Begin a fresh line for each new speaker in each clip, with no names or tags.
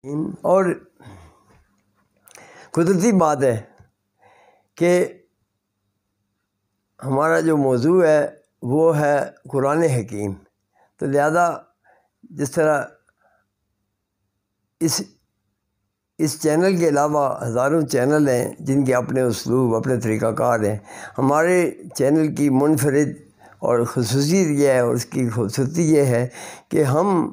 اور قدرتی بات ہے کہ ہمارا جو موضوع ہے وہ ہے قرآن حکیم، تو لہذا جس طرح اس چینل کے علاوہ ہزاروں چینل ہیں جن کے اپنے اسلوب، اپنے طریقہ کار ہیں، ہمارے چینل کی منفرد اور خصوصیت یہ ہے، اور اس کی خوبصورتی یہ ہے کہ ہم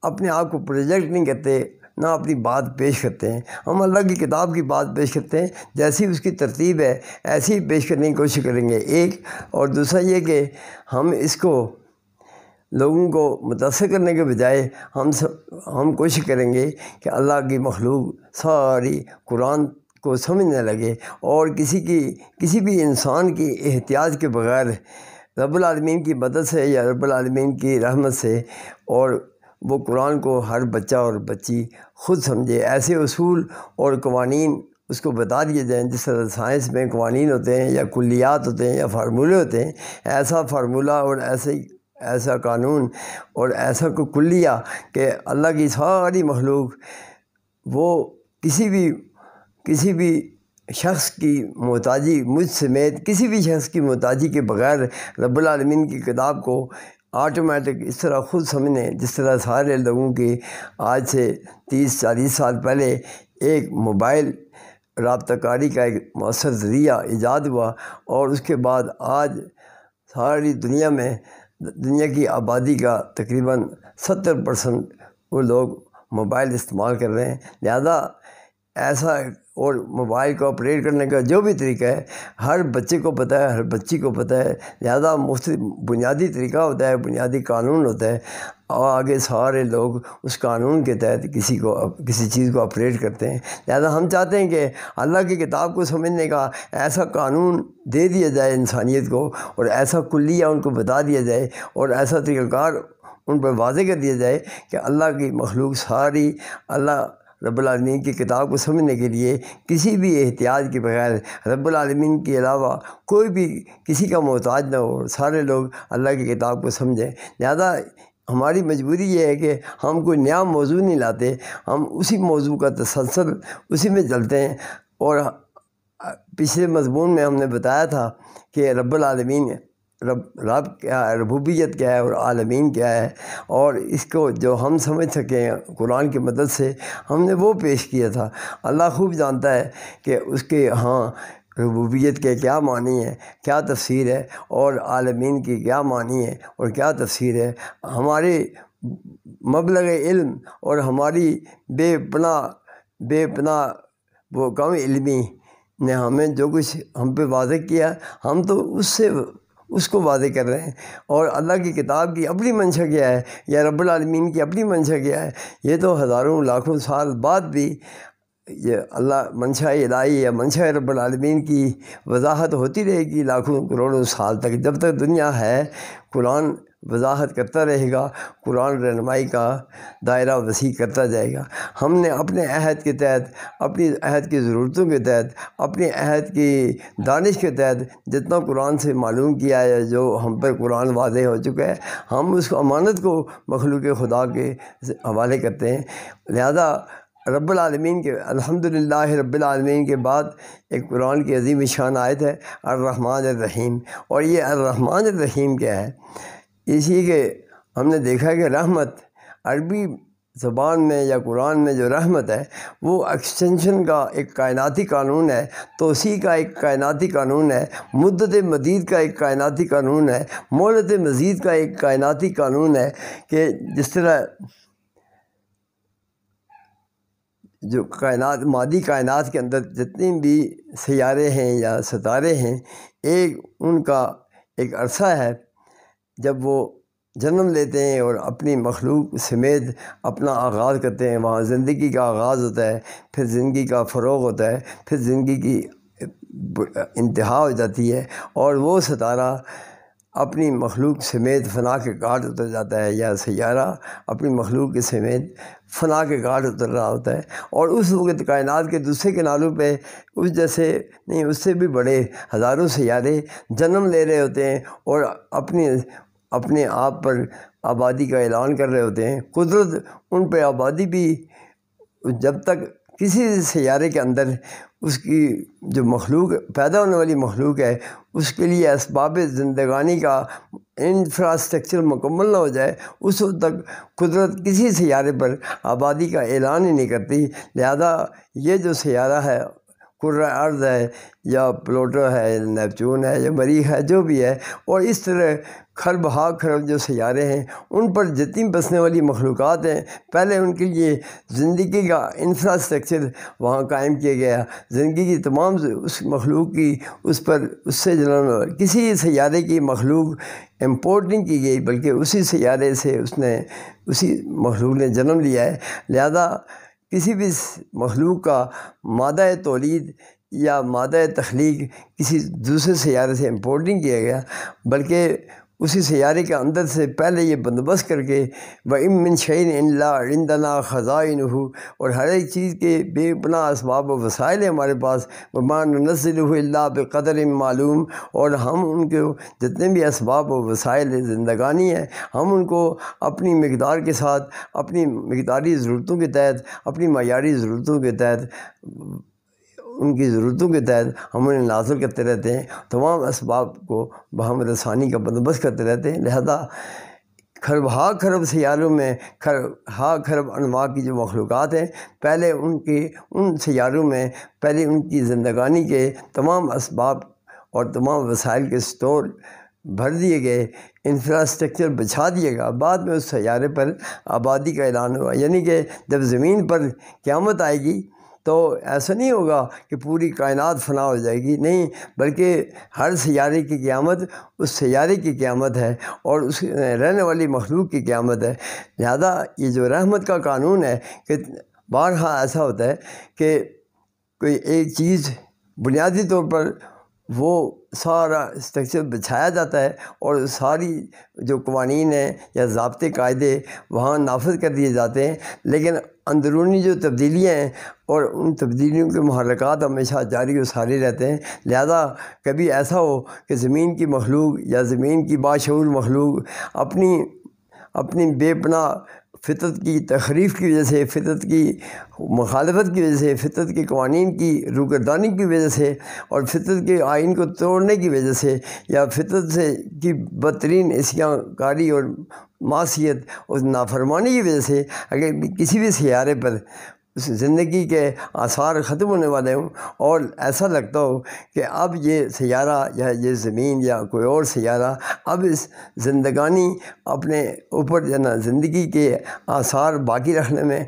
اپنے آپ کو پروجیکٹ نہیں کرتے، نہ اپنی بات پیش کرتے ہیں۔ ہم اللہ کی کتاب کی بات پیش کرتے ہیں، جیسی اس کی ترتیب ہے ایسی ہی پیش کرنے کی کوشش کریں گے، ایک۔ اور دوسرا یہ کہ ہم اس کو لوگوں کو متاثر کرنے کے بجائے ہم کوشش کریں گے کہ اللہ کی مخلوق ساری قرآن کو سمجھنے لگے، اور کسی بھی انسان کی احتیاج کے بغیر رب العالمین کی مدد سے یا رب العالمین کی رحمت سے، اور وہ قرآن کو ہر بچہ اور بچی خود سمجھے۔ ایسے اصول اور قوانین اس کو بتا دیے جائیں، جس طرح سائنس میں قوانین ہوتے ہیں یا کلیات ہوتے ہیں یا فارمولے ہوتے ہیں، ایسا فارمولہ اور ایسا قانون اور ایسا کوئی کلیہ کہ اللہ کی ساری مخلوق وہ کسی بھی شخص کی محتاجی، مجھ سمیت کسی بھی شخص کی محتاجی کے بغیر رب العالمین کی کتاب کو آٹومیٹک اس طرح خود سمجھنے، جس طرح سارے لوگوں کی آج سے 30-40 سال پہلے ایک موبائل رابطہ کاری کا ایک مؤثر ذریعہ ایجاد ہوا، اور اس کے بعد آج ساری دنیا کی آبادی کا تقریباً 70% وہ لوگ موبائل استعمال کر رہے ہیں۔ لہذا ایسا، اور موبائل کو آپریٹ کرنے کا جو بھی طریقہ ہے ہر بچے کو پتہ ہے، ہر بچی کو پتہ ہے، لہذا مختلف بنیادی طریقہ ہوتا ہے، بنیادی قانون ہوتا ہے، اور آگے سارے لوگ اس قانون کے تحت کسی چیز کو آپریٹ کرتے ہیں۔ لہذا ہم چاہتے ہیں کہ اللہ کی کتاب کو سمجھنے کا ایسا قانون دے دیا جائے انسانیت کو، اور ایسا کلیہ ان کو بتا دیا جائے، اور ایسا طریقہ کار ان پر واضح کر دیا جائے کہ اللہ کی مخلوق ساری اللہ رب العالمین کی کتاب کو سمجھنے کے لیے کسی بھی احتیاج کے بغیر رب العالمین کے علاوہ کوئی بھی کسی کا محتاج نہ ہو، سارے لوگ اللہ کی کتاب کو سمجھیں۔ لہذا ہماری مجبوری یہ ہے کہ ہم کوئی نیا موضوع نہیں لاتے، ہم اسی موضوع کا تسلسل اسی میں چلتے ہیں۔ اور پچھلے مضمون میں ہم نے بتایا تھا کہ رب العالمین رب کیا ہے، ربوبیت کیا ہے، اور عالمین کیا ہے، اور اس کو جو ہم سمجھ سکیں قرآن کی مدد سے ہم نے وہ پیش کیا تھا۔ اللہ خوب جانتا ہے کہ اس کے ہاں ربوبیت کے کیا معنی ہے، کیا تفسیر ہے، اور عالمین کی کیا معنی ہے اور کیا تفسیر ہے۔ ہمارے مبلغ علم اور ہماری بے پناہ وہ کم علمی نے ہمیں جو کچھ ہم پہ واضح کیا، ہم تو اس کو واضح کر رہے ہیں۔ اور اللہ کی کتاب کی اپنی منشا کیا ہے، یا رب العالمین کی اپنی منشا کیا ہے، یہ تو ہزاروں لاکھوں سال بعد بھی یہ اللہ منشا الہی یا منشا رب العالمین کی وضاحت ہوتی رہے گی لاکھوں کروڑوں سال تک۔ جب تک دنیا ہے قرآن وضاحت کرتا رہے گا، قرآن رہنمائی کا دائرہ وسیع کرتا جائے گا۔ ہم نے اپنے عہد کے تحت، اپنی عہد کی ضرورتوں کے تحت، اپنے عہد کی دانش کے تحت جتنا قرآن سے معلوم کیا ہے، جو ہم پر قرآن واضح ہو چکا ہے، ہم اس امانت کو مخلوق خدا کے حوالے کرتے ہیں۔ لہذا رب العالمین کے الحمدللہ رب العالمین کے بعد ایک قرآن کی عظیم شان آیت ہے الرحمن الرحیم۔ اور یہ الرحمن الرحیم کیا ہے؟ اسی کے ہم نے دیکھا کہ رحمت عربی زبان میں یا قرآن میں جو رحمت ہے وہ ایکسٹینشن کا ایک کائناتی قانون ہے، توسیع کا ایک کائناتی قانون ہے، مدت مدید کا ایک کائناتی قانون ہے، مہلت مزید کا ایک کائناتی قانون ہے، کہ جس طرح جو کائنات، مادی کائنات کے اندر جتنی بھی سیارے ہیں یا ستارے ہیں، ان کا ایک عرصہ ہے جب وہ جنم لیتے ہیں اور اپنی مخلوق سمیت اپنا آغاز کرتے ہیں۔ وہاں زندگی کا آغاز ہوتا ہے، پھر زندگی کا فروغ ہوتا ہے، پھر زندگی کی انتہا ہو جاتی ہے، اور وہ ستارہ اپنی مخلوق سمیت فنا کے گھاٹ اتر جاتا ہے، یا سیارہ اپنی مخلوق کے سمیت فنا کے گھاٹ اتر رہا ہوتا ہے۔ اور اس وقت کائنات کے دوسرے کناروں پہ اس جیسے نہیں، اس سے بھی بڑے ہزاروں سیارے جنم لے رہے ہوتے ہیں، اور اپنے آپ پر آبادی کا اعلان کر رہے ہوتے ہیں۔ قدرت ان پہ آبادی بھی جب تک کسی سیارے کے اندر اس کی جو مخلوق پیدا ہونے والی مخلوق ہے اس کے لیے اسباب زندگانی کا انفراسٹرکچر مکمل نہ ہو جائے، اس وقت تک قدرت کسی سیارے پر آبادی کا اعلان ہی نہیں کرتی۔ لہذا یہ جو سیارہ ہے، کرۂ ارض ہے یا پلوٹو ہے، نیپچون ہے یا مریخ ہے، جو بھی ہے، اور اس طرح خرب ہا خرب جو سیارے ہیں ان پر جتنی بسنے والی مخلوقات ہیں، پہلے ان کے لیے زندگی کا انفراسٹرکچر وہاں قائم کیا گیا۔ زندگی کی تمام اس مخلوق کی اس پر اس سے جنم کسی سیارے کی مخلوق امپورٹ نہیں کی گئی، بلکہ اسی سیارے سے اسی مخلوق نے جنم لیا ہے۔ لہذا کسی بھی مخلوق کا مادہ تولید یا مادہ تخلیق کسی دوسرے سیارے سے امپورٹ نہیں کیا گیا، بلکہ اسی سیارے کے اندر سے پہلے یہ بندوبست کر کے وَإِن مِّن شَيْءٍ إِلَّا عِندَنَا خَزَائِنُهُ، اور ہر ایک چیز کے بے پناہ اسباب و وسائل ہیں ہمارے پاس، وَمَا نُنَزِّلُهُ إِلَّا بِقَدَرٍ معلوم، اور ہم ان کے جتنے بھی اسباب و وسائل زندگانی ہیں ہم ان کو اپنی مقدار کے ساتھ، اپنی مقداری ضرورتوں کے تحت، اپنی معیاری ضرورتوں کے تحت، ان کی ضرورتوں کے تحت ہم انہیں نازل کرتے رہتے ہیں، تمام اسباب کو بہم رسانی کا بندوبست کرتے رہتے ہیں۔ لہذا خرب ہا خرب سیاروں میں ہا خرب انواع کی جو مخلوقات ہیں، پہلے ان سیاروں میں پہلے ان کی زندگانی کے تمام اسباب اور تمام وسائل کے سٹور بھر دیے گئے، انفراسٹرکچر بچھا دیا گیا۔ بعد میں اس سیارے پر آبادی کا اعلان ہوا، یعنی کہ جب زمین پر قیامت آئے گی تو ایسا نہیں ہوگا کہ پوری کائنات فنا ہو جائے گی، نہیں، بلکہ ہر سیارے کی قیامت اس سیارے کی قیامت ہے اور اس میں رہنے والی مخلوق کی قیامت ہے۔ لہذا یہ جو رحمت کا قانون ہے کہ بارہا ایسا ہوتا ہے کہ کوئی ایک چیز بنیادی طور پر وہ سارا اسٹرکچر بچھایا جاتا ہے اور ساری جو قوانین ہیں یا ضابطے قاعدے وہاں نافذ کر دیے جاتے ہیں، لیکن اندرونی جو تبدیلیاں ہیں اور ان تبدیلیوں کے محرکات ہمیشہ جاری و ساری رہتے ہیں۔ لہذا کبھی ایسا ہو کہ زمین کی مخلوق یا زمین کی باشعور مخلوق اپنی بے پناہ فطرت کی تخریف کی وجہ سے، فطرت کی مخالفت کی وجہ سے، فطرت کے قوانین کی روگردانی کی وجہ سے اور فطرت کے آئین کو توڑنے کی وجہ سے یا فطرت سے کی بدترین عصیاں کاری اور معصیت اور نافرمانی کی وجہ سے اگر کسی بھی سیارے پر اس زندگی کے آثار ختم ہونے والے ہوں اور ایسا لگتا ہو کہ اب یہ سیارہ یا یہ زمین یا کوئی اور سیارہ اب اس زندگانی اپنے اوپر جو ہے نا زندگی کے آثار باقی رکھنے میں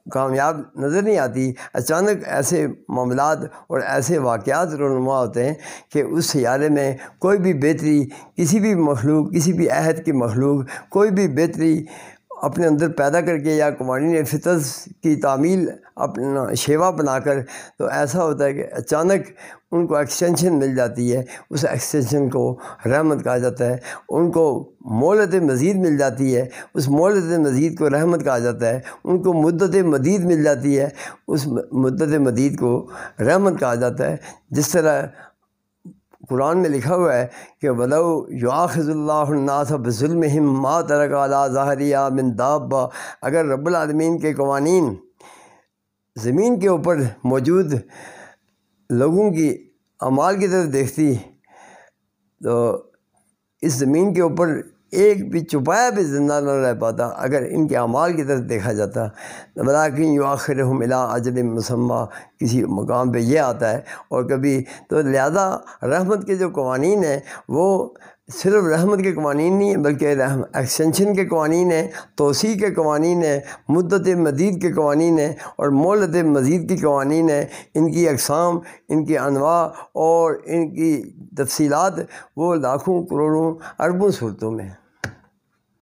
کامیاب نظر نہیں آتی، اچانک ایسے معاملات اور ایسے واقعات رونما ہوتے ہیں کہ اس سیارے میں کوئی بھی بہتری کسی بھی مخلوق، کسی بھی عہد کی مخلوق کوئی بھی بہتری اپنے اندر پیدا کر کے یا قوانین فطرت کی تعمیل اپنا شیوا بنا کر، تو ایسا ہوتا ہے کہ اچانک ان کو ایکسٹینشن مل جاتی ہے، اس ایکسٹینشن کو رحمت کہا جاتا ہے، ان کو مہلت مزید مل جاتی ہے، اس مہلت مزید کو رحمت کہا جاتا ہے، ان کو مدت مدید مل جاتی ہے، اس مدت مدید کو رحمت کہا جاتا ہے۔ جس طرح قرآن میں لکھا ہوا ہے کہ وَلَوْ يُؤَاخِذُ اللَّهُ النَّاسَ بِظُلْمِهِمْ مَا تَرَكَ عَلَىٰ ظَهْرِهَا مِن دَابَّةٍ، اگر رب العالمین کے قوانین زمین کے اوپر موجود لوگوں کی اعمال کی طرف دیکھتی تو اس زمین کے اوپر ایک بھی چھپایا بھی زندہ نہ رہ پاتا اگر ان کے اعمال کی طرف دیکھا جاتا۔ وَلَٰكِن يُؤَخِّرُهُمْ إِلَىٰ أَجَلٍ مُّسَمًّى، کسی مقام پہ یہ آتا ہے، اور کبھی تو لہذا رحمت کے جو قوانین ہیں وہ صرف رحمت کے قوانین نہیں ہیں بلکہ ایکسٹینشن کے قوانین ہیں، توسیع کے قوانین ہیں، مدت مدید کے قوانین ہیں اور مہلت مزید کی قوانین ہیں۔ ان کی اقسام، ان کی انواع اور ان کی تفصیلات وہ لاکھوں کروڑوں اربوں صورتوں میں ہیں۔